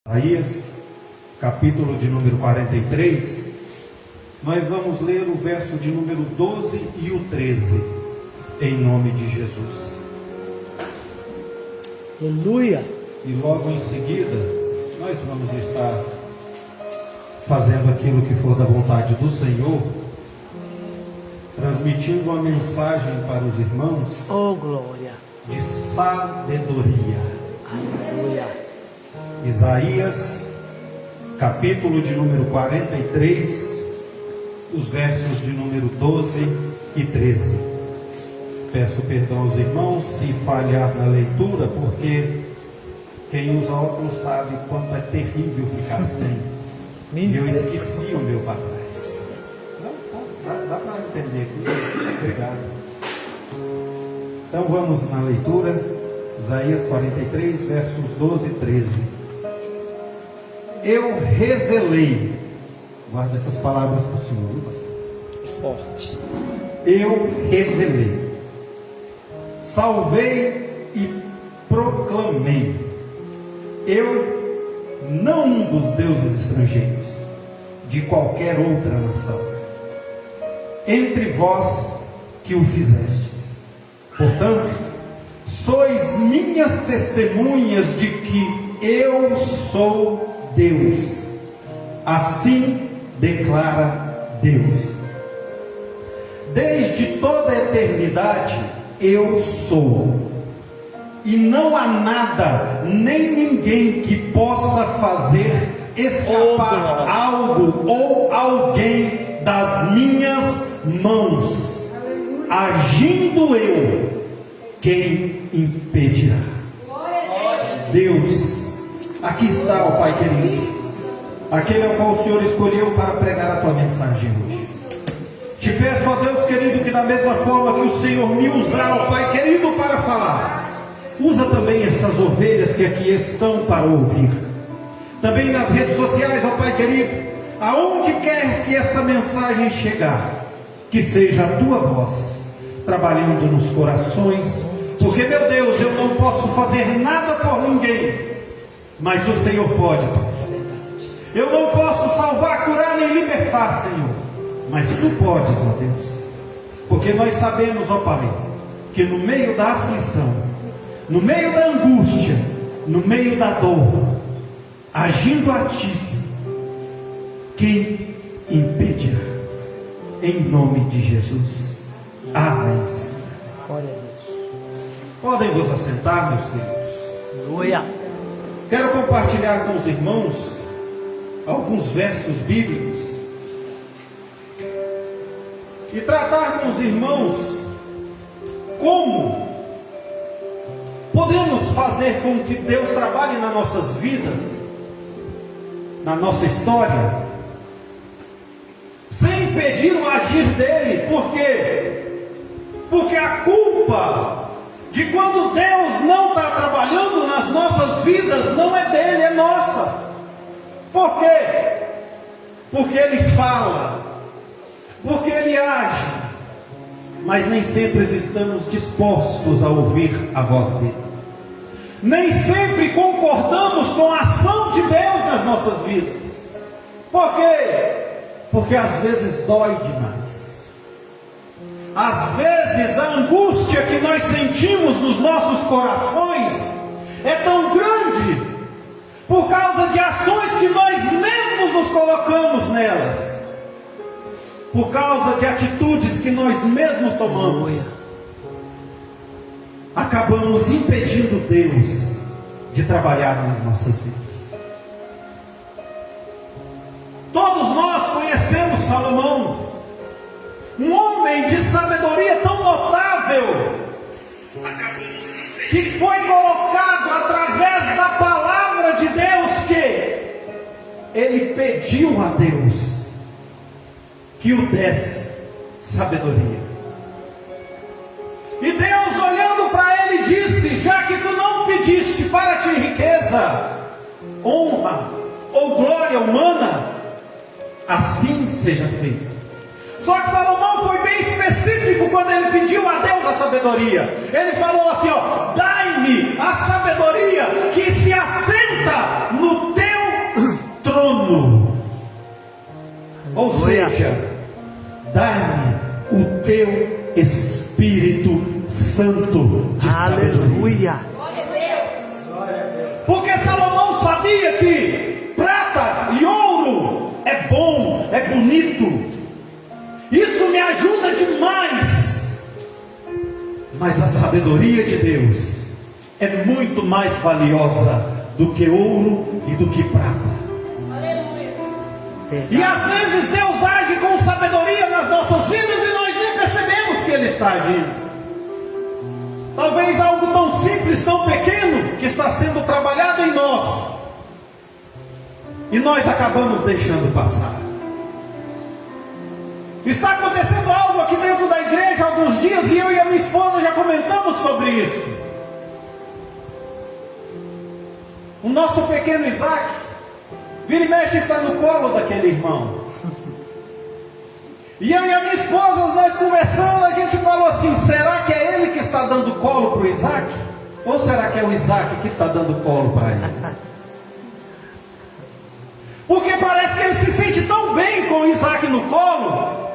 Isaías, capítulo de número 43, nós vamos ler o verso de número 12 e o 13, em nome de Jesus. Aleluia! E logo em seguida, nós vamos estar fazendo aquilo que for da vontade do Senhor, transmitindo uma mensagem para os irmãos, Oh, glória! de sabedoria. Aleluia! Isaías, capítulo de número 43, os versos de número 12 e 13. Peço perdão aos irmãos se falhar na leitura, porque quem usa óculos sabe quanto é terrível ficar sem. E eu esqueci o meu para trás. Dá para entender aqui? Obrigado. Então vamos na leitura. Isaías 43, versos 12 e 13. Eu revelei, guarda essas palavras para o Senhor, viu, pastor? Forte. Eu revelei, salvei e proclamei. Eu, não um dos deuses estrangeiros, de qualquer outra nação, entre vós que o fizestes. Portanto, sois minhas testemunhas de que eu sou Deus. Assim declara Deus. Desde toda a eternidade eu sou, e não há nada nem ninguém que possa fazer escapar algo ou alguém das minhas mãos. Agindo eu, quem impedirá? Deus, aqui está, ó Pai querido, aquele ao qual o Senhor escolheu para pregar a tua mensagem hoje. Te peço, ó Deus querido, que da mesma forma que o Senhor me usar, ó Pai querido, para falar, usa também essas ovelhas que aqui estão para ouvir. Também nas redes sociais, ó Pai querido, aonde quer que essa mensagem chegar, que seja a tua voz trabalhando nos corações, porque, meu Deus, eu não posso fazer nada por ninguém, mas o Senhor pode, Pai. Eu não posso salvar, curar nem libertar, Senhor, mas tu podes, ó Deus, porque nós sabemos, ó Pai, que no meio da aflição, no meio da angústia, no meio da dor, agindo a ti, quem impedirá? Em nome de Jesus. Amém, Senhor. Glória a Deus. Podem vos assentar, meus queridos. Aleluia! Quero compartilhar com os irmãos alguns versos bíblicos e tratar com os irmãos como podemos fazer com que Deus trabalhe nas nossas vidas, na nossa história, sem impedir o agir dele. Por quê? Porque a culpa de quando Deus não está trabalhando nas nossas vidas não é dele, é nossa. Por quê? Porque ele fala, porque ele age, mas nem sempre estamos dispostos a ouvir a voz dele. Nem sempre concordamos com a ação de Deus nas nossas vidas. Por quê? Porque às vezes dói demais. Às vezes a angústia que nós sentimos nos nossos corações é tão grande por causa de ações que nós mesmos nos colocamos nelas, por causa de atitudes que nós mesmos tomamos. Acabamos impedindo Deus de trabalhar nas nossas vidas. Todos nós conhecemos Salomão, um homem de sabedoria tão notável, que foi colocado através da palavra de Deus, que ele pediu a Deus que o desse sabedoria. E Deus, olhando para ele, disse: já que tu não pediste para ti riqueza, honra ou glória humana, assim seja feito. Só que Salomão foi bem específico quando ele pediu a Deus a sabedoria. Ele falou assim, ó: dai-me a sabedoria que se assenta no teu Ou seja, dá-me o teu Espírito Santo de sabedoria. Aleluia. Porque Salomão sabia que prata e ouro é bom, é bonito. Isso me ajuda demais. Mas a sabedoria de Deus é muito mais valiosa do que ouro e do que prata. E às vezes Deus age com sabedoria nas nossas vidas e nós nem percebemos que Ele está agindo. Talvez algo tão simples, tão pequeno, que está sendo trabalhado em nós, e nós acabamos deixando passar. Está acontecendo algo aqui dentro da igreja há alguns dias, e eu e a minha esposa já comentamos sobre isso. O nosso pequeno Isaac, vira e mexe, está no colo daquele irmão. E eu e a minha esposa, nós conversando, a gente falou assim: será que é ele que está dando colo para o Isaac? Ou será que é o Isaac que está dando colo para ele? Porque parece que ele se sente tão bem com o Isaac no colo,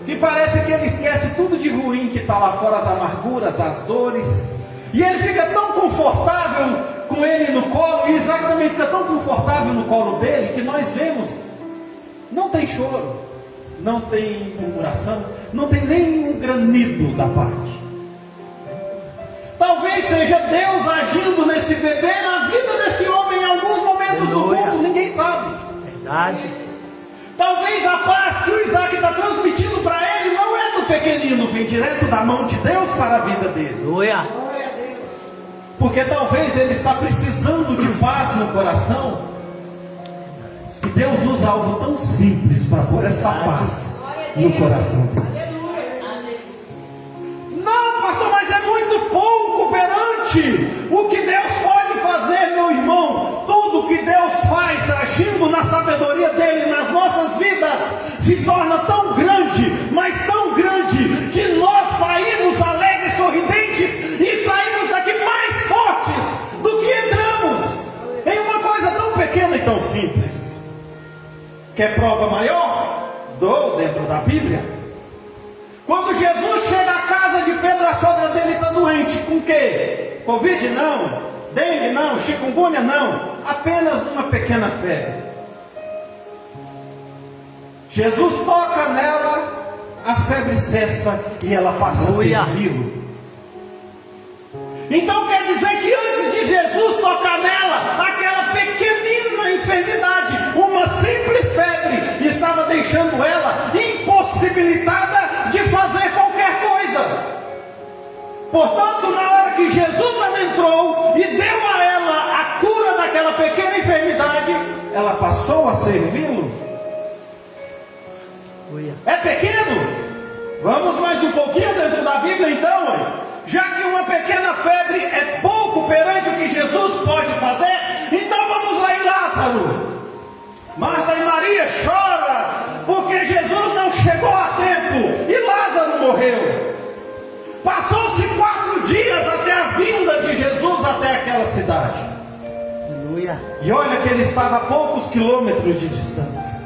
que parece que ele esquece tudo de ruim que está lá fora, as amarguras, as dores. E ele fica tão confortável com ele no colo, e o Isaac também fica tão confortável no colo dele, que nós vemos, não tem choro, não tem murmuração, não tem nem um granido da parte. Talvez seja Deus agindo nesse bebê, na vida desse homem, em alguns momentos do culto, ninguém sabe. Verdade. Talvez a paz que o Isaac está transmitindo para ele não é do pequenino, vem direto da mão de Deus para a vida dele. Aleluia. Porque talvez ele está precisando de paz no coração, e Deus usa algo tão simples para pôr essa paz no coração dele. Não, pastor, mas é muito pouco perante o que Deus pode fazer, meu irmão. Tudo que Deus faz agindo na sabedoria dele nas nossas vidas se torna tão grande, mas tão grande, que nós saímos alegres, sorridentes e saímos daqui mais fortes do que entramos, em uma coisa tão pequena e tão simples. Quer prova maior? Dou dentro da Bíblia. Quando Jesus chega à casa de Pedro, a sogra dele está doente. Com o quê? Covid não, dengue não, chikungunya não, apenas uma pequena febre. Jesus toca nela, a febre cessa e ela passa a servi-lo. Então quer dizer que antes de Jesus tocar nela, aquela pequenina enfermidade, uma simples febre, estava deixando ela impossibilitada de fazer qualquer coisa. Portanto, na hora que Jesus adentrou e deu a ela a cura daquela pequena enfermidade, ela passou a servi-lo. É pequeno? Vamos mais um pouquinho dentro da Bíblia então, hein? Já que uma pequena febre é pouco perante o que Jesus pode fazer, então vamos lá em Lázaro. Marta e Maria choram porque Jesus não chegou a tempo e Lázaro morreu. Passou-se 4 dias até a vinda de Jesus até aquela cidade. Aleluia. E olha que ele estava a poucos quilômetros de distância.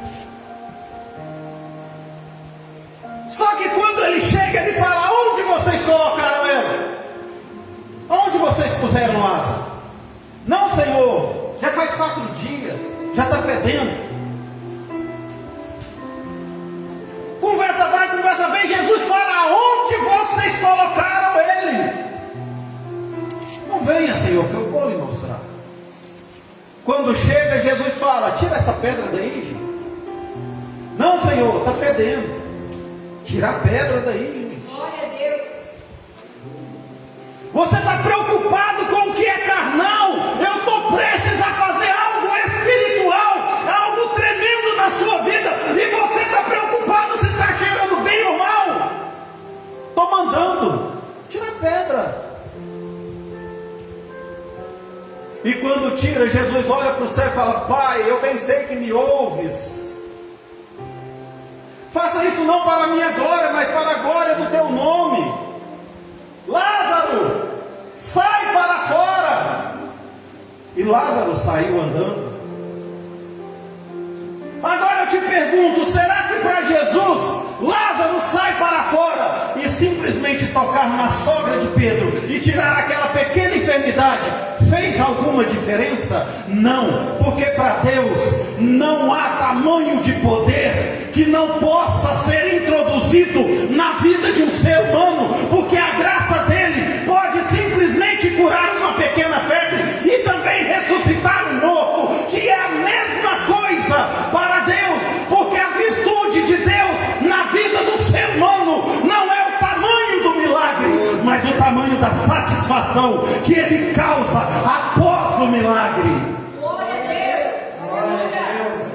Só que quando ele chega, ele fala: onde vocês colocaram ele? Onde vocês puseram Lázaro? Não, Senhor, já faz 4 dias, já está fedendo. Conversa vai, conversa vem, Jesus fala: onde vocês colocaram ele? Não venha, Senhor, que eu vou lhe mostrar. Quando chega, Jesus fala: tira essa pedra daí, gente. Não, Senhor, está fedendo. Tira a pedra daí, gente. Glória a Deus. Você está preocupado com o que é carnal. Eu estou prestes a fazer algo espiritual, algo tremendo na sua vida, e você está preocupado se está cheirando bem ou mal. Estou mandando. Tira a pedra. E quando tira, Jesus olha para o céu e fala: Pai, eu bem sei que me ouves. Faça isso não para a minha glória, mas para a glória do teu nome. Lázaro, sai para fora. E Lázaro saiu andando. Agora eu te pergunto, será que para Jesus Lázaro sai para fora e simplesmente tocar na sogra de Pedro e tirar aquela pequena enfermidade fez alguma diferença? Não, porque para Deus não há tamanho de poder que não possa ser introduzido na vida de um ser humano, porque a graça dele pode simplesmente curar uma pequena febre e também ressuscitar um morto, que é a mesma coisa para Deus, porque a virtude de Deus na vida do ser humano não é o tamanho do milagre, mas o tamanho da satisfação que ele causa após o milagre. Glória a Deus.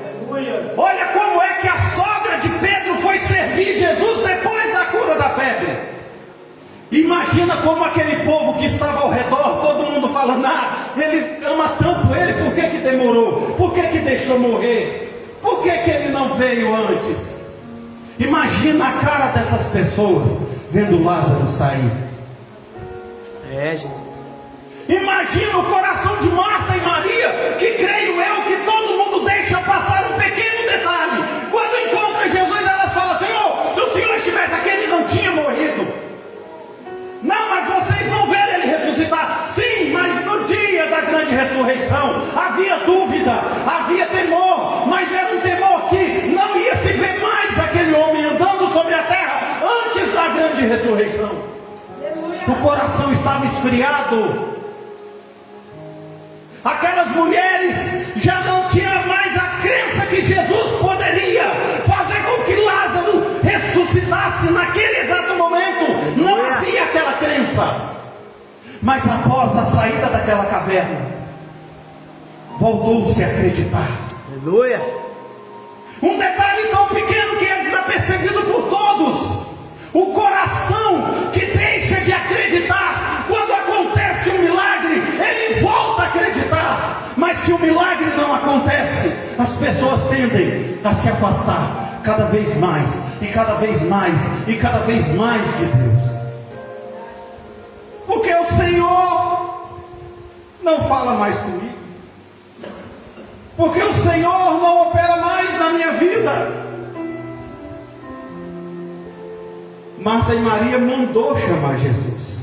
Olha como é que a sogra de Pedro foi servir Jesus depois da cura da febre. Imagina como aquele povo que estava ao redor, todo mundo falando, ele ama tanto ele, por que que demorou? Por que que deixou morrer? Por que que ele não veio antes? Imagina a cara dessas pessoas vendo Lázaro sair. Jesus. Imagina o coração de Marta e Maria, que creio eu que todo mundo deixa passar um pequeno detalhe. Quando encontra Jesus, elas falam, Senhor, se o Senhor estivesse aqui, ele não tinha morrido. Não, mas vocês vão ver ele ressuscitar. Sim, mas no dia da grande ressurreição havia dúvida, havia temor, mas era um temor que não ia se ver mais aquele homem andando sobre a terra antes da grande ressurreição. O coração estava esfriado. Aquelas mulheres já não tinham mais a crença que Jesus poderia fazer com que Lázaro ressuscitasse naquele exato momento. Não havia aquela crença. Mas após a saída daquela caverna, voltou-se a acreditar. Aleluia. Um detalhe tão pequeno que é desapercebido por todos: o coração que deixa de acreditar quando acontece um milagre, ele volta a acreditar. Mas se o milagre não acontece, as pessoas tendem a se afastar cada vez mais, e cada vez mais, e cada vez mais de Deus. Porque o Senhor não fala mais comigo, porque o Senhor não opera mais na minha vida. Marta e Maria mandou chamar Jesus.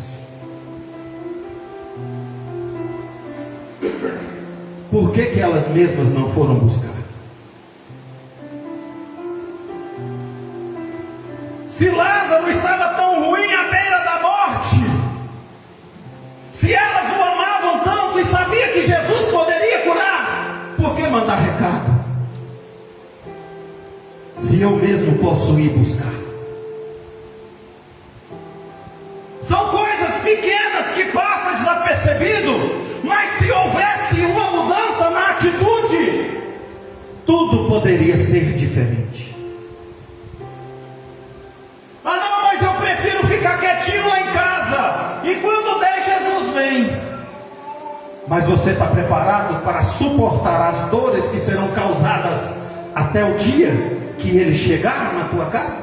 Por que que elas mesmas não foram buscar? Se Lázaro estava tão ruim à beira da morte, se elas o amavam tanto e sabiam que Jesus poderia curar, por que mandar recado? Se eu mesmo posso ir buscar. São coisas pequenas que passam desapercebido, mas se houvesse uma mudança na atitude, tudo poderia ser diferente. Não, mas eu prefiro ficar quietinho lá em casa, e quando der, Jesus vem. Mas você está preparado para suportar as dores que serão causadas até o dia que ele chegar na tua casa?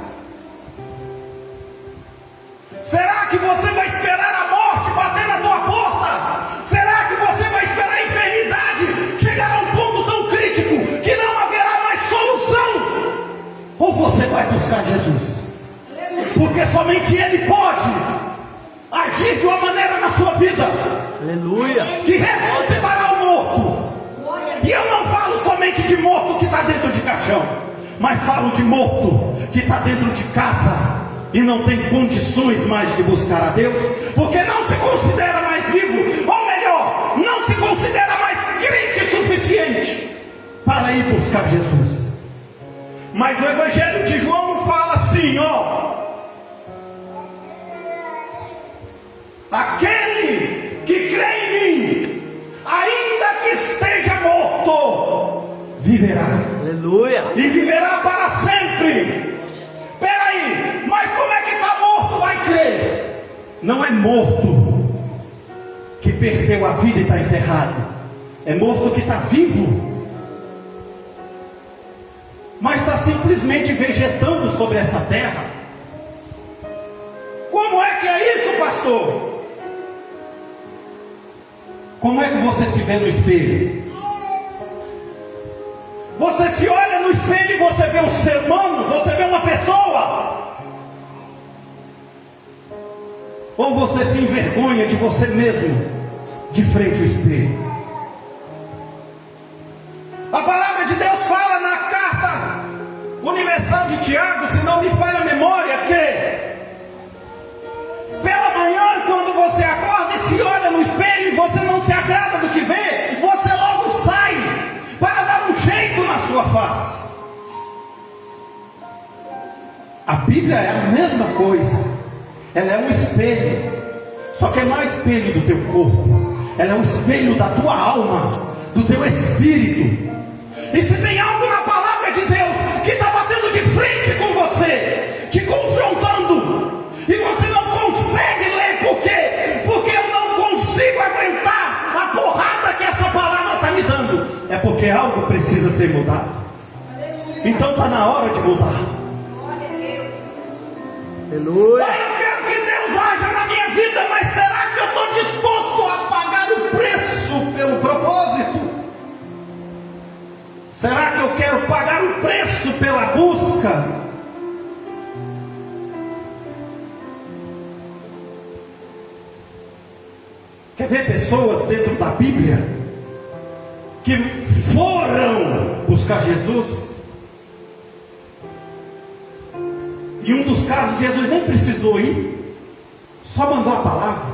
Será que você vai esperar a morte bater na tua porta? Será que você vai esperar a enfermidade chegar a um ponto tão crítico que não haverá mais solução? Ou você vai buscar Jesus? Porque somente Ele pode agir de uma maneira na sua vida. Aleluia. Que ressuscitará o morto. E eu não falo somente de morto que está dentro de caixão, mas falo de morto que está dentro de casa e não tem condições mais de buscar a Deus, porque não se considera mais vivo, ou melhor, não se considera mais crente suficiente para ir buscar Jesus. Mas o Evangelho de João fala assim, aquele que crê em mim, ainda que esteja morto, viverá. Aleluia. E viverá para sempre. Peraí, mas como é que está morto vai crer? Não é morto que perdeu a vida e está enterrado, é morto que está vivo, mas está simplesmente vegetando sobre essa terra. Como é que é isso, pastor? Como é que você se vê no espelho? Você se olha no espelho espelho e você vê um ser humano, você vê uma pessoa? Ou você se envergonha de você mesmo de frente ao espelho? A palavra de Deus fala na carta universal de Tiago, se não me falha a memória, que pela manhã, quando você acorda e se olha no espelho e você não se agrada do que vê, você logo sai para dar um jeito na sua face. A Bíblia é a mesma coisa. Ela é um espelho, só que não é o espelho do teu corpo, ela é um espelho da tua alma, do teu espírito. E se tem algo na palavra de Deus que está batendo de frente com você, te confrontando, e você não consegue ler, por quê? Porque eu não consigo aguentar a porrada que essa palavra está me dando, é porque algo precisa ser mudado. Então está na hora de mudar. Aleluia. Eu quero que Deus haja na minha vida, mas será que eu estou disposto a pagar o preço pelo propósito? Será que eu quero pagar o preço pela busca? Quer ver pessoas dentro da Bíblia que foram buscar Jesus? Em um dos casos, Jesus nem precisou ir, só mandou a palavra.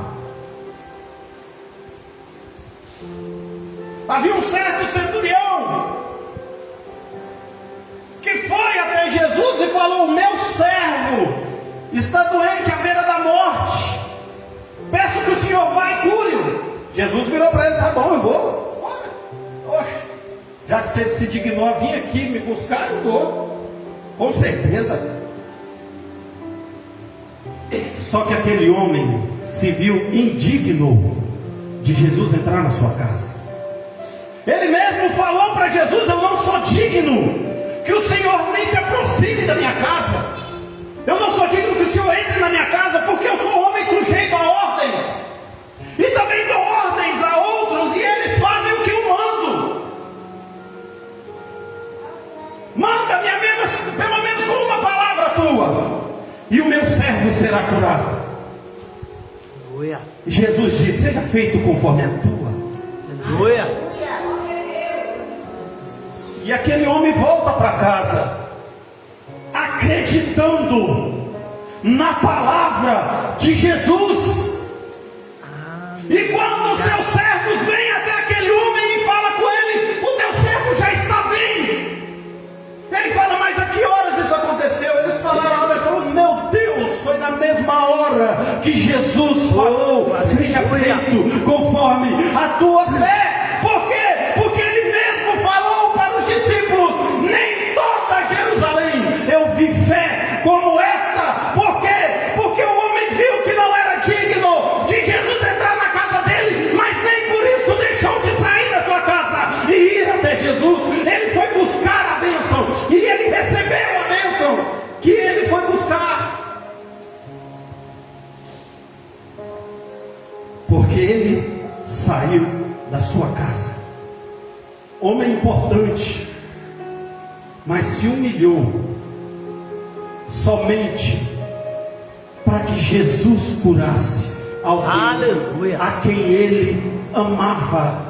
Havia um certo centurião que foi até Jesus e falou: o meu servo está doente à beira da morte, peço que o Senhor vá e cure-o. Jesus virou para ele: tá bom, eu vou. Bora. Oxe, já que você se dignou a vir aqui me buscar, eu vou, com certeza. Só que aquele homem se viu indigno de Jesus entrar na sua casa. Ele mesmo falou para Jesus: eu não sou digno que o Senhor nem se aproxime da minha casa. Eu não sou digno que o Senhor entre na minha casa, porque eu sou homem sujeito a ordens, e também dou ordens a outros, e eles fazem o que eu mando. Manda-me pelo menos com uma palavra tua, e o meu servo será curado. Aleluia. Jesus disse: seja feito conforme a tua. Aleluia. E aquele homem volta para casa, acreditando na palavra de Jesus. E quando os seus servos vêm até aquele homem e falam com ele: o teu servo já está bem. Ele fala: mas a que horas isso aconteceu? Eles falaram a hora. Ele falou: meu Deus, foi na mesma hora que Jesus falou: seja feito conforme a tua fé. Por quê? Porque ele mesmo falou para os discípulos: nem toda Jerusalém eu vi fé como esta. Por quê? Porque o homem viu que não era digno de Jesus entrar na casa dele, mas nem por isso deixou de sair da sua casa e ir até Jesus. Ele foi buscar a bênção, e ele recebeu a bênção que ele foi buscar, porque ele saiu da sua casa. Homem importante, mas se humilhou somente para que Jesus curasse alguém. Aleluia. A quem ele amava.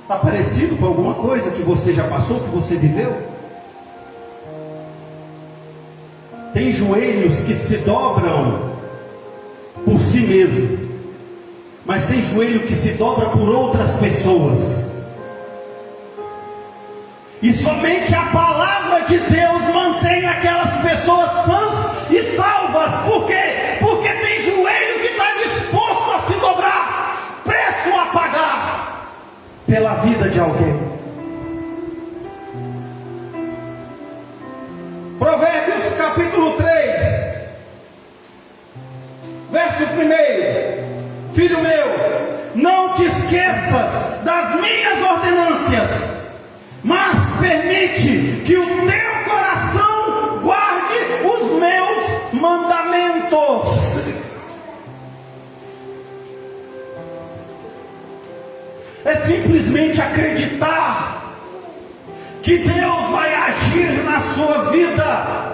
Está parecido com alguma coisa que você já passou, que você viveu? Tem joelhos que se dobram por si mesmo, mas tem joelho que se dobra por outras pessoas. E somente a palavra de Deus mantém aquelas pessoas sãs e salvas. Por quê? Porque tem joelho que está disposto a se dobrar, preço a pagar pela vida de alguém. Provérbios capítulo 3, verso 1. Filho meu, não te esqueças das minhas ordenâncias, mas permite que o teu coração guarde os meus mandamentos. simplesmente acreditar que Deus vai agir na sua vida,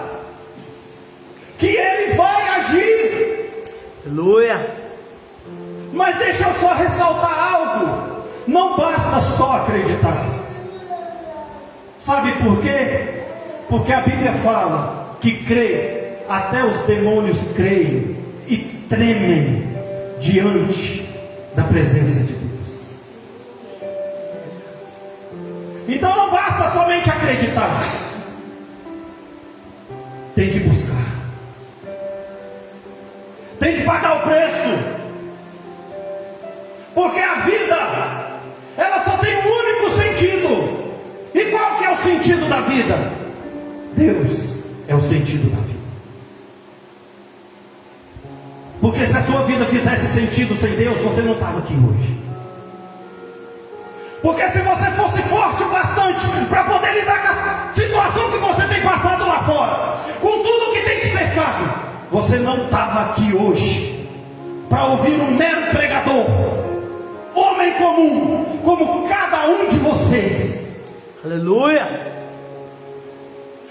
que Ele vai agir. Aleluia. Mas deixa eu só ressaltar algo: não basta só acreditar. Sabe por quê? Porque a Bíblia fala que crê, até os demônios creem e tremem diante da presença de Deus. Então não basta somente acreditar, tem que buscar, tem que pagar o preço. Porque a vida, ela só tem um único sentido. E qual que é o sentido da vida? Deus é o sentido da vida. Porque se a sua vida fizesse sentido sem Deus, você não estava aqui hoje. Porque se você fosse forte o bastante para poder lidar com a situação que você tem passado lá fora, com tudo que tem te cercado, você não estava aqui hoje para ouvir um mero pregador, homem comum, como cada um de vocês. Aleluia.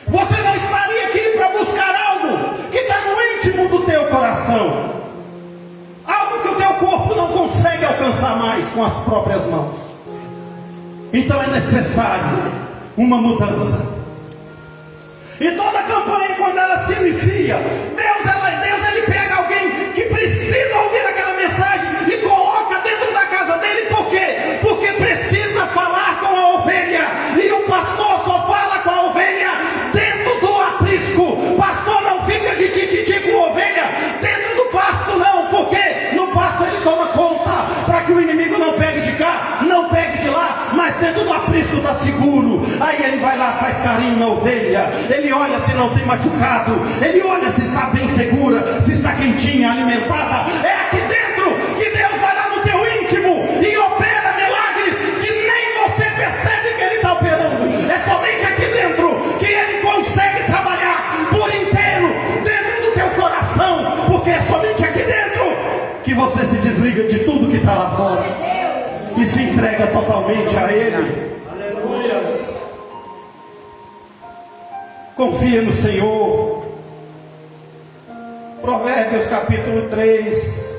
Você não estaria aqui para buscar algo que está no íntimo do teu coração, algo que o teu corpo não consegue alcançar mais com as próprias mãos. Então é necessário uma mudança. E toda campanha, quando ela se inicia, Deus ele pega alguém que precisa ouvir aquela mensagem e coloca dentro da casa dele. Por quê? Porque precisa falar com a ovelha. E o pastor só fala com a ovelha dentro do aprisco. O pastor não fica de tititi com a ovelha dentro do pasto, não. Porque no pasto ele toma conta para que o inimigo não pegue de cá, não pegue de lá, mas dentro do aprisco está seguro. Aí ele vai lá, faz carinho na ovelha, ele olha se não tem machucado, ele olha se está bem segura, se está quentinha, alimentada. É aqui dentro que Deus vai lá no teu íntimo e opera milagres que nem você percebe que ele está operando. É somente aqui dentro que ele consegue trabalhar por inteiro dentro do teu coração, porque é somente aqui dentro que você se desliga de tudo que está lá fora e se entrega totalmente a Ele. Aleluia. Confia no Senhor. Provérbios capítulo 3,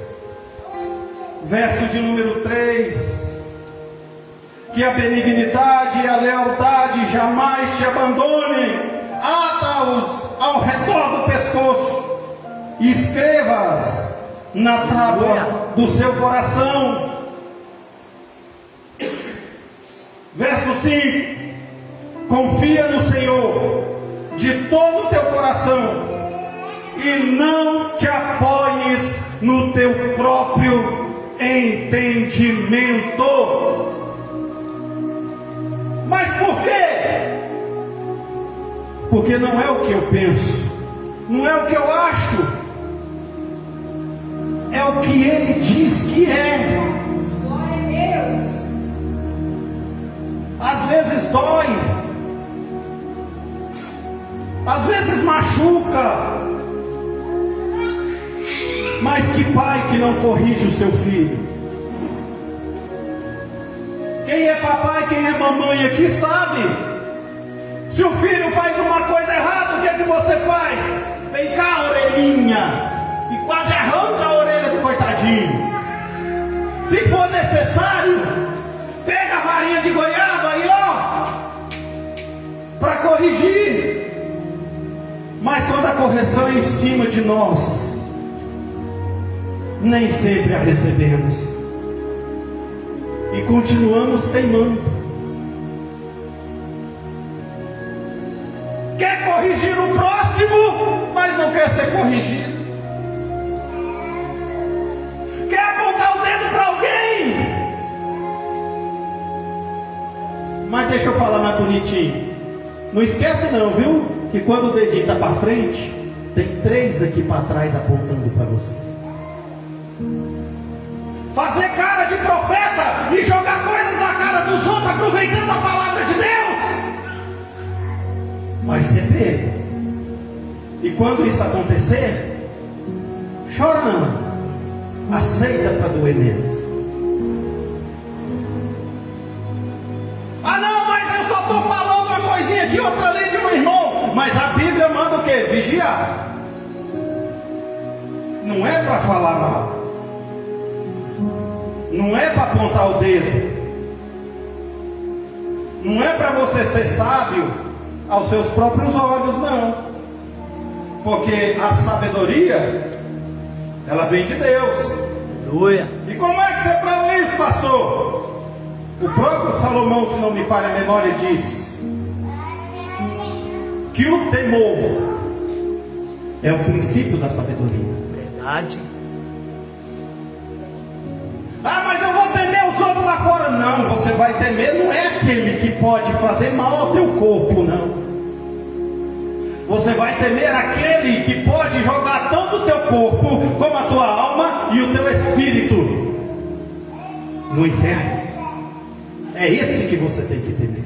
verso de número 3: que a benignidade e a lealdade jamais te abandonem, ata-os ao redor do pescoço e escreva-as na tábua do seu coração. Verso 5: confia no Senhor de todo o teu coração e não te apoies no teu próprio entendimento. Mas por quê? Porque não é o que eu penso, não é o que eu acho, é o que Ele diz que é. Glória a Deus. Às vezes dói, às vezes machuca, mas que pai que não corrige o seu filho? Quem é papai, quem é mamãe aqui sabe. Se o filho faz uma coisa errada, o que é que você faz? Vem cá, orelhinha, e quase arranca a orelha do coitadinho. Se for necessário, pega a varinha de goiaba e ó, para corrigir. Mas quando a correção é em cima de nós, nem sempre a recebemos e continuamos teimando. Quer corrigir o próximo, mas não quer ser corrigido. Quer apontar o dedo para alguém, mas deixa eu falar mais bonitinho. Não esquece não, viu? Que quando o dedinho está para frente, tem 3 aqui para trás apontando para você. Fazer cara de profeta e jogar coisas na cara dos outros, aproveitando a palavra de Deus, vai ser pego. E quando isso acontecer, chora não, aceita para doer menos. aqui, outra ali de um irmão. Mas a Bíblia manda o quê? Vigiar. Não é para falar mal. Não é para apontar o dedo. Não é para você ser sábio aos seus próprios olhos, não. Porque a sabedoria, ela vem de Deus. Aleluia. E como é que você prova isso, pastor? O próprio Salomão, se não me falha a memória, diz que o temor é o princípio da sabedoria. Verdade. Ah, mas eu vou temer os outros lá fora. Não, você vai temer, não é aquele que pode fazer mal ao teu corpo, não. Você vai temer aquele que pode jogar tanto o teu corpo, como a tua alma e o teu espírito no inferno. É esse que você tem que temer.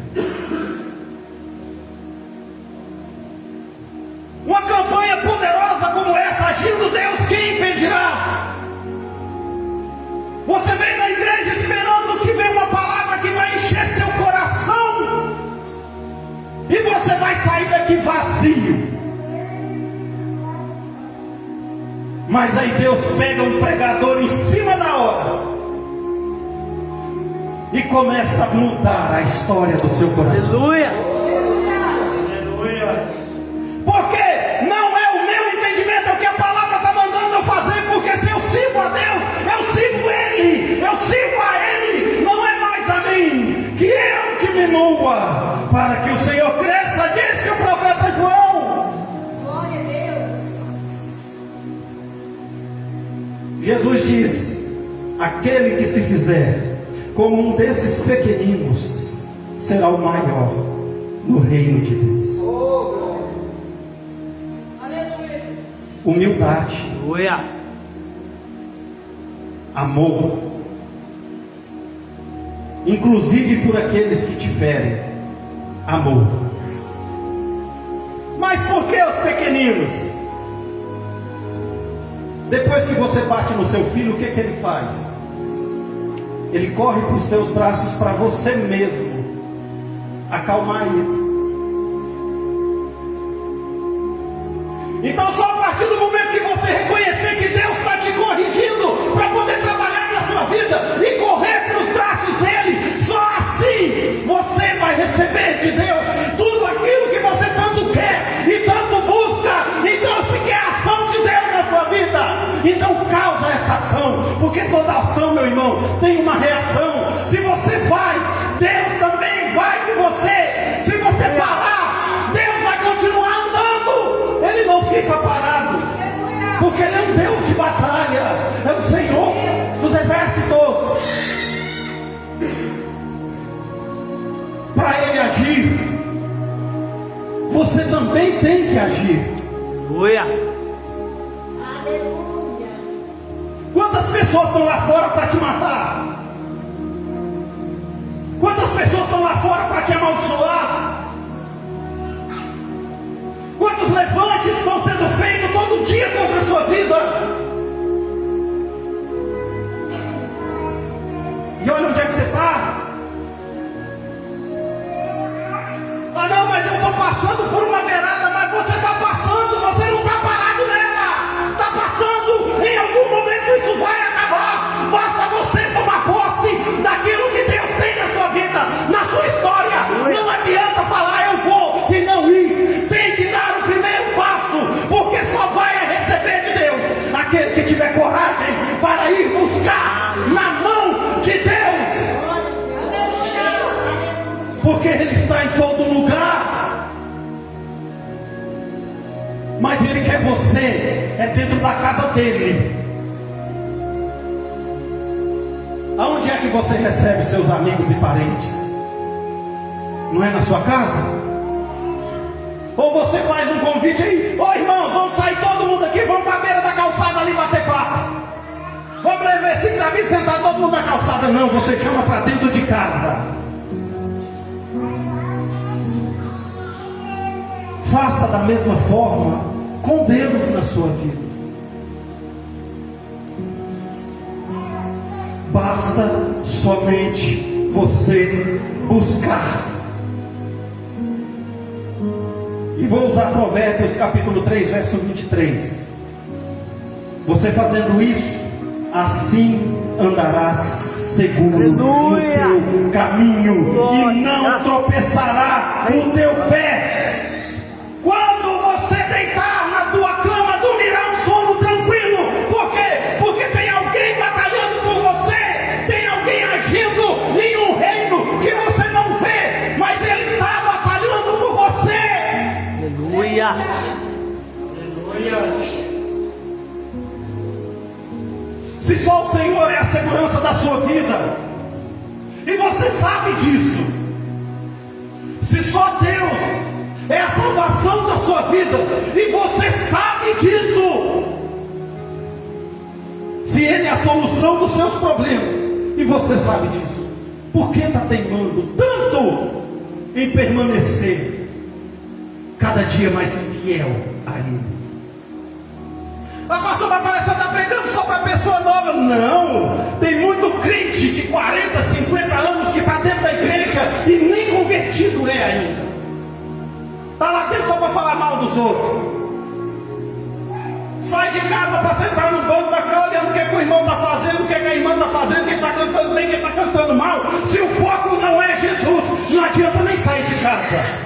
Uma campanha poderosa como essa, agindo Deus, quem impedirá? Você vem na igreja esperando que venha uma palavra que vai encher seu coração, e você vai sair daqui vazio. Mas aí Deus pega um pregador em cima da hora e começa a mudar a história do seu coração. Aleluia. Aleluia. Porque não é o meu entendimento, é o que a palavra está mandando eu fazer. Porque se eu sigo a Deus, eu sigo Ele, eu sigo a Ele, não é mais a mim, que eu diminua para que o Senhor cresça, disse o profeta João. Glória a Deus. Jesus diz: aquele que se fizer como um desses pequeninos será o maior no reino de Deus. Aleluia, Jesus. Humildade, Aleluia. amor, inclusive por aqueles que te ferem, amor. Mas por que os pequeninos? Depois que você bate no seu filho, o que ele faz? Ele corre para os seus braços para você mesmo acalmar ele. Então só a partir do momento que você reconhecer que Deus está te corrigindo para poder trabalhar na sua vida e correr para os braços dele, só assim você vai receber de Deus tudo aquilo que você tanto quer e tanto busca. Então se quer a ação de Deus na sua vida, então causa essa ação, porque toda ação, meu irmão, tem uma reação. Se você vai, Deus também vai com você. Se você parar, Deus vai continuar andando. Ele não fica parado, porque Ele é um Deus de batalha, é o Senhor dos exércitos. Para Ele agir, você também tem que agir. Aleluia. Aleluia. Quantas pessoas estão lá fora para te matar? Quantas pessoas estão lá fora para te amaldiçoar? Quantos levantes estão sendo feitos todo dia contra a sua vida? E olha onde é que você está. Ah não, mas eu estou passando por uma beirada. Mas você está passando, você não está parado nela. Está passando, em algum momento isso vai acabar. Basta você tomar posse daquilo que Deus tem na sua vida, na sua história. Não adianta falar eu vou e não ir. Tem que dar o primeiro passo, porque só vai receber de Deus aquele que tiver coragem para ir buscar na mão de Deus. Porque Ele está em todo lugar. Mas Ele quer você, é dentro da casa dEle. Aonde é que você recebe seus amigos e parentes? Não é na sua casa? Ou você faz um convite aí: ô irmão, vamos sair todo mundo aqui, vamos para a beira da calçada ali bater papo. Vamos ler versículo da Bíblia, sentar todo mundo na calçada. Não, você chama para dentro de casa. Faça da mesma forma com Deus na sua vida. Basta somente você buscar. E vou usar Provérbios capítulo 3, verso 23. Você fazendo isso, assim andarás seguro Aleluia. no teu caminho Glória. e não tropeçará o teu pé. Quando você deitar na tua cama, dormirá um sono tranquilo. Por quê? Porque tem alguém batalhando por você, tem alguém agindo em um reino que você não vê, mas ele está batalhando por você. Aleluia. Se só o Senhor é a segurança da sua vida, e você sabe disso, se só Deus é a salvação da sua vida, e você sabe disso, se Ele é a solução dos seus problemas, e você sabe disso, por que está teimando tanto em permanecer cada dia mais fiel a Ele? Ah, pastor, mas parece que você está pregando só para pessoa nova. Não, tem muito crente de 40, 50 anos que está dentro da igreja e nem convertido é ainda. Está lá dentro só para falar mal dos outros. Sai de casa para sentar no banco, para ficar olhando o que o irmão está fazendo, o que a irmã está fazendo, quem está cantando bem, quem está cantando mal. Se o foco não é Jesus, não adianta nem sair de casa.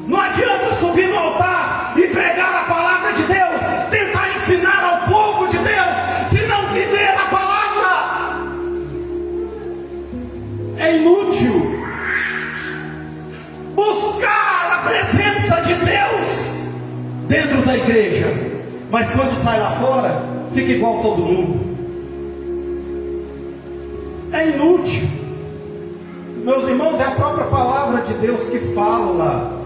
Não adianta subir no altar e pregar a palavra de Deus, tentar ensinar ao povo de Deus, se não viver a palavra. É inútil buscar a presença de Deus dentro da igreja, mas quando sai lá fora, fica igual todo mundo. É inútil. Meus irmãos, é a própria palavra de Deus que fala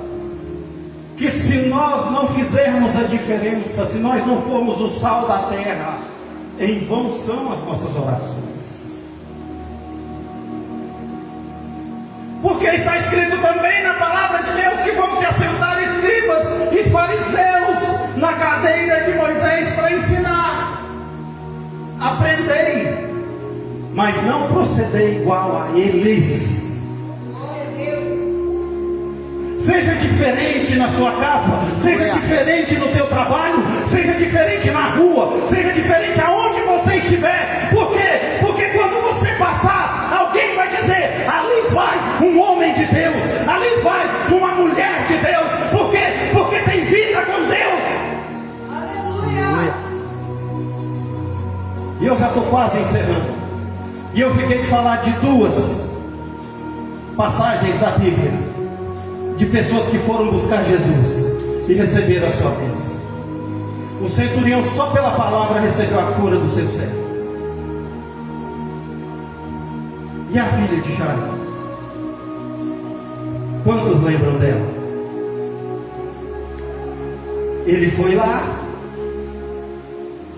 que se nós não fizermos a diferença, se nós não formos o sal da terra, em vão são as nossas orações. Porque está escrito também na palavra de Deus que vão se assentar escribas e fariseus na cadeira de Moisés para ensinar. Aprendei, mas não procedei igual a eles. Seja diferente na sua casa, seja diferente no teu trabalho, seja diferente na rua, seja diferente aonde você estiver. Por quê? Porque quando você passar, alguém vai dizer: ali vai um homem de Deus, ali vai uma mulher de Deus. Por quê? Porque tem vida com Deus. Aleluia. E eu já estou quase encerrando. E eu fiquei de falar de duas passagens da Bíblia, de pessoas que foram buscar Jesus e receberam a sua bênção. O centurião, só pela palavra, recebeu a cura do seu servo. E a filha de Jairo? Quantos lembram dela? Ele foi lá,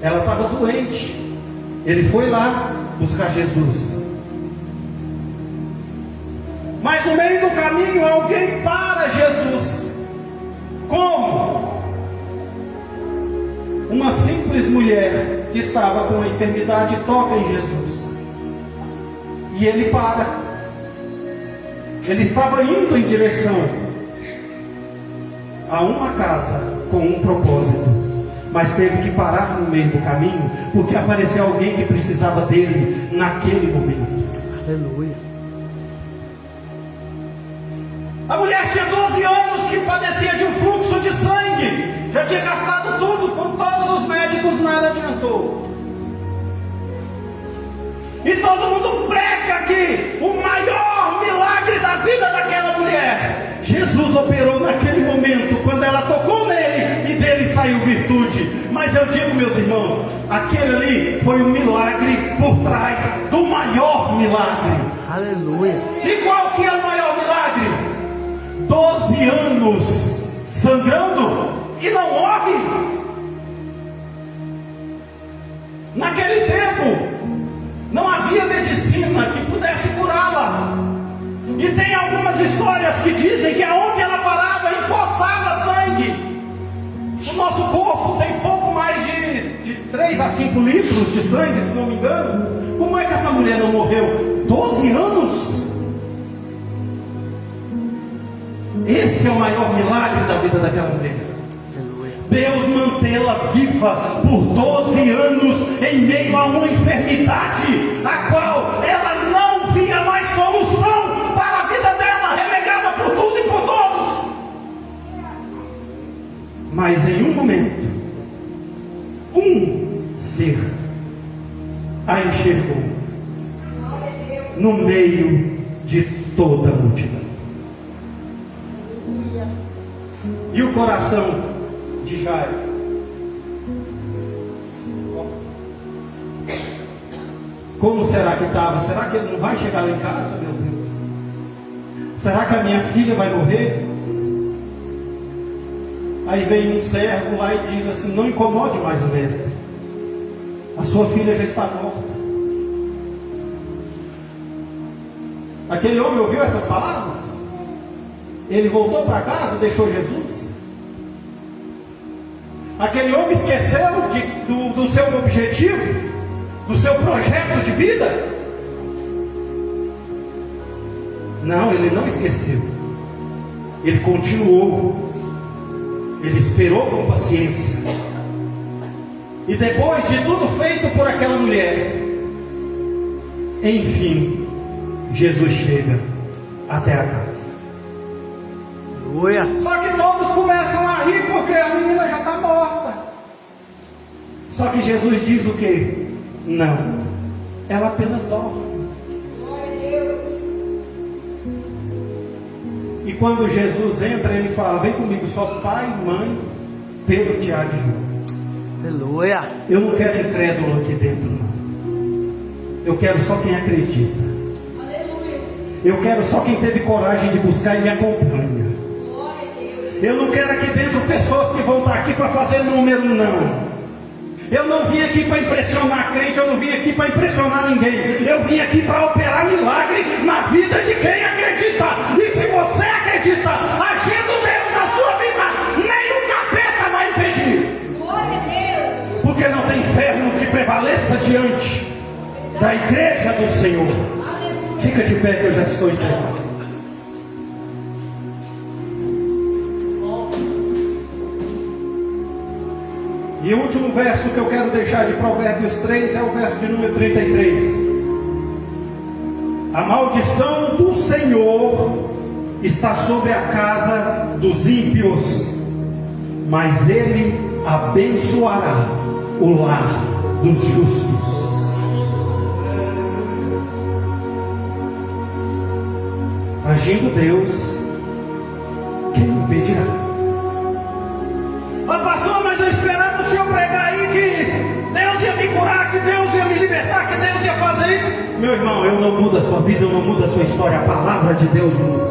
ela estava doente, ele foi lá buscar Jesus. Mas no meio do caminho alguém para Jesus. Como? Uma simples mulher que estava com uma enfermidade toca em Jesus. E ele para. Ele estava indo em direção a uma casa com um propósito, mas teve que parar no meio do caminho, porque apareceu alguém que precisava dele naquele momento. Aleluia. A mulher tinha 12 anos que padecia de um fluxo de sangue. Já tinha gastado tudo com todos os médicos, nada adiantou. E todo mundo prega que o maior milagre da vida daquela mulher, Jesus operou naquele momento, quando ela tocou nele e dele saiu virtude. Mas eu digo, meus irmãos, aquele ali foi um milagre por trás do maior milagre. Aleluia. E qual que é o maior milagre? 12 anos sangrando e não morre. Naquele tempo não havia medicina que pudesse curá-la. E tem algumas histórias que dizem que aonde ela parava, empoçava sangue. O nosso corpo tem pouco mais de 3 a 5 litros de sangue, se não me engano. Como é que essa mulher não morreu? 12 anos? esse é o maior milagre da vida daquela mulher. Aleluia. Deus mantê-la viva por 12 anos em meio a uma enfermidade, a qual ela não via mais solução para a vida dela, renegada por tudo e por todos. Mas em um momento, um ser a enxergou no meio de toda a multidão. E o coração de Jairo? Como será que estava? Será que ele não vai chegar lá em casa, meu Deus? Será que a minha filha vai morrer? Aí vem um servo lá e diz assim: não incomode mais o mestre, a sua filha já está morta. Aquele homem ouviu essas palavras? Ele voltou para casa, deixou Jesus? Aquele homem esqueceu do seu objetivo, do seu projeto de vida? Não, ele não esqueceu. Ele continuou. Ele esperou com paciência. E depois de tudo feito por aquela mulher, enfim, Jesus chega até a casa. Aleluia. Só que todos começam a rir porque a menina já está morta. Só que Jesus diz o quê? Não, ela apenas dorme. Glória a Deus. E quando Jesus entra, ele fala: vem comigo, só pai, mãe, Pedro, Tiago e João. Aleluia. Eu não quero incrédulo aqui dentro, não. Eu quero só quem acredita. Aleluia. Eu quero só quem teve coragem de buscar e me acompanha. Glória a Deus. Eu não quero aqui dentro pessoas que vão estar aqui para fazer número, não. Eu não vim aqui para impressionar crente, eu não vim aqui para impressionar ninguém. Eu vim aqui para operar milagre na vida de quem acredita. E se você acredita, agindo Deus na sua vida, nem o capeta vai impedir. Glória a Deus. Porque não tem inferno que prevaleça diante da igreja do Senhor. Aleluia. Fica de pé que eu já estou encerrado. E o último verso que eu quero deixar de Provérbios 3 é o verso de número 33. A maldição do Senhor está sobre a casa dos ímpios, mas Ele abençoará o lar dos justos. Agindo Deus, quem impedirá? Pastor, mas eu esperava o senhor pregar aí que Deus ia me curar, que Deus ia me libertar, que Deus ia fazer isso. Meu irmão, eu não mudo a sua vida, eu não mudo a sua história. A palavra de Deus muda.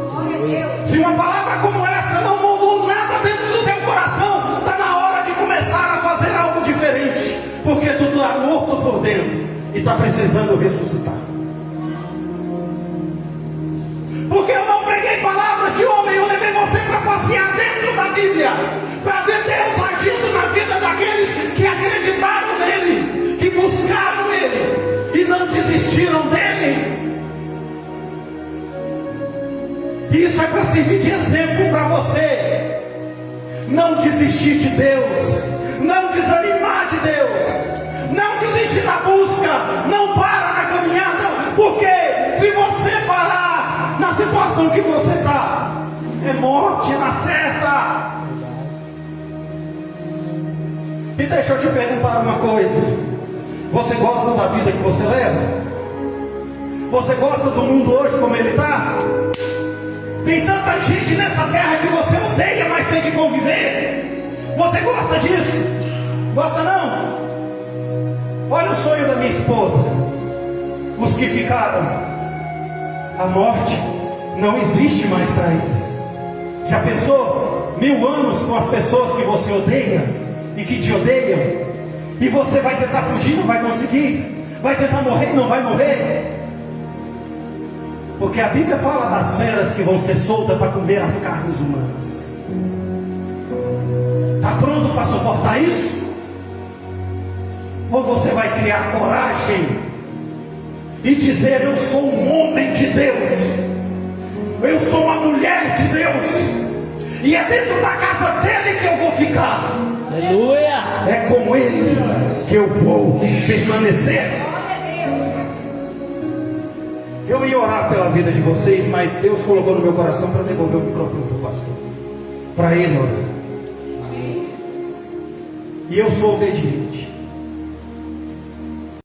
Glória a Deus. Se uma palavra como essa não mudou nada dentro do teu coração, está na hora de começar a fazer algo diferente, porque tu está morto por dentro e está precisando ressuscitar. Porque eu não preguei palavras de homem, eu levei você para passear dentro da Bíblia, para ver Deus agindo na vida daqueles que acreditaram nele, que buscaram ele e não desistiram dele. E isso é para servir de exemplo para você. Não desistir de Deus, não desanimar de Deus, não desistir da busca, não para na caminhada, porque se você parar na situação que você está, é morte na certa. E deixa eu te perguntar uma coisa: você gosta da vida que você leva? Você gosta do mundo hoje como ele está? Tem tanta gente nessa terra que você odeia, mas tem que conviver. Você gosta disso? Gosta não? Olha o sonho da minha esposa. Os que ficaram, a morte não existe mais para eles. Já pensou? 1000 anos com as pessoas que você odeia e que te odeiam, e você vai tentar fugir, não vai conseguir. Vai tentar morrer, não vai morrer. Porque a Bíblia fala das feras que vão ser soltas para comer as carnes humanas. Está pronto para suportar isso? Ou você vai criar coragem e dizer: eu sou um homem de Deus, Eu sou uma mulher de Deus. E é dentro da casa dele que eu vou ficar. Aleluia. É com ele que eu vou permanecer. Glória a Deus. Eu ia orar pela vida de vocês, mas Deus colocou no meu coração para devolver o microfone para o pastor, para ele orar. E eu sou obediente.